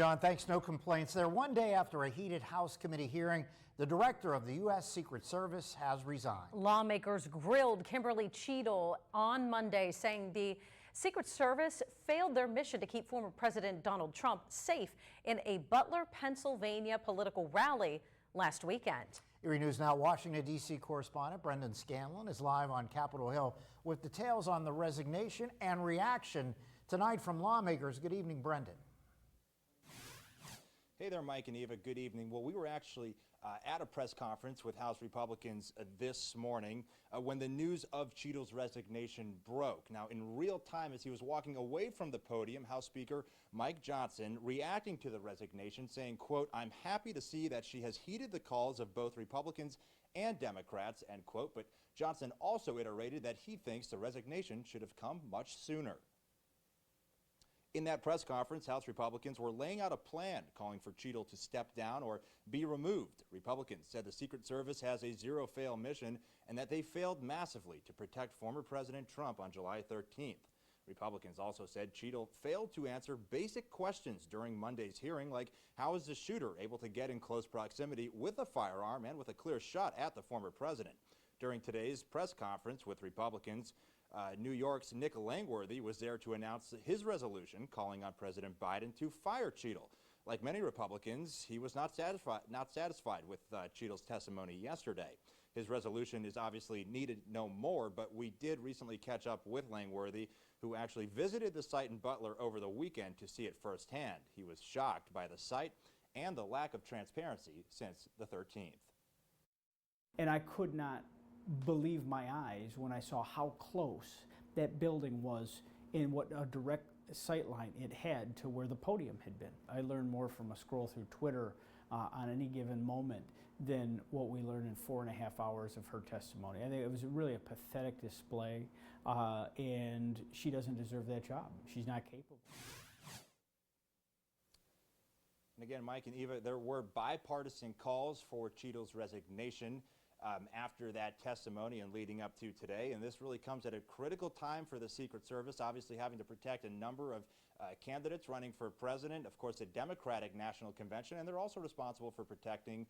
John, thanks. No complaints there. One day after a heated House committee hearing, the director of the U.S. Secret Service has resigned. Lawmakers grilled Kimberly Cheatle on Monday, saying the Secret Service failed their mission to keep former President Donald Trump safe in a Butler, Pennsylvania political rally last weekend. Erie News Now Washington, D.C. correspondent Brendan Scanlon is live on Capitol Hill with details on the resignation and reaction tonight from lawmakers. Good evening, Brendan. Hey there, Mike and Eva. Good evening. Well, we were actually at a press conference with House Republicans this morning when the news of Cheatle's resignation broke. Now, in real time, as he was walking away from the podium, House Speaker Mike Johnson reacting to the resignation, saying, quote, "I'm happy to see that she has heeded the calls of both Republicans and Democrats," end quote. But Johnson also iterated that he thinks the resignation should have come much sooner. In that press conference, House Republicans were laying out a plan calling for Cheatle to step down or be removed. Republicans said the Secret Service has a zero-fail mission and that they failed massively to protect former President Trump on July 13th. Republicans also said Cheatle failed to answer basic questions during Monday's hearing, like how is the shooter able to get in close proximity with a firearm and with a clear shot at the former president. During today's press conference with Republicans, New York's Nick Langworthy was there to announce his resolution calling on President Biden to fire Cheatle. Like many Republicans, he was not satisfied with Cheatle's testimony yesterday. His resolution is obviously needed no more, but we did recently catch up with Langworthy, who actually visited the site in Butler over the weekend to see it firsthand. He was shocked by the site and the lack of transparency since the 13th. And I could not believe my eyes when I saw how close that building was in what a direct sight line it had to where the podium had been. I learned more from a scroll through Twitter on any given moment than what we learned in 4.5 hours of her testimony. I think it was really a pathetic display, and she doesn't deserve that job. She's not capable. And again, Mike and Eva, there were bipartisan calls for Cheatle's resignation after that testimony and leading up to today. And this really comes at a critical time for the Secret Service, obviously having to protect a number of candidates running for president, of course, the Democratic National Convention, and they're also responsible for protecting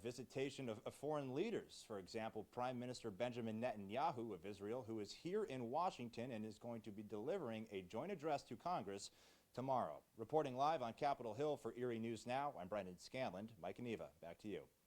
visitation of foreign leaders. For example, Prime Minister Benjamin Netanyahu of Israel, who is here in Washington and is going to be delivering a joint address to Congress tomorrow. Reporting live on Capitol Hill for Erie News Now, I'm Brendan Scanlon. Mike and Eva, back to you.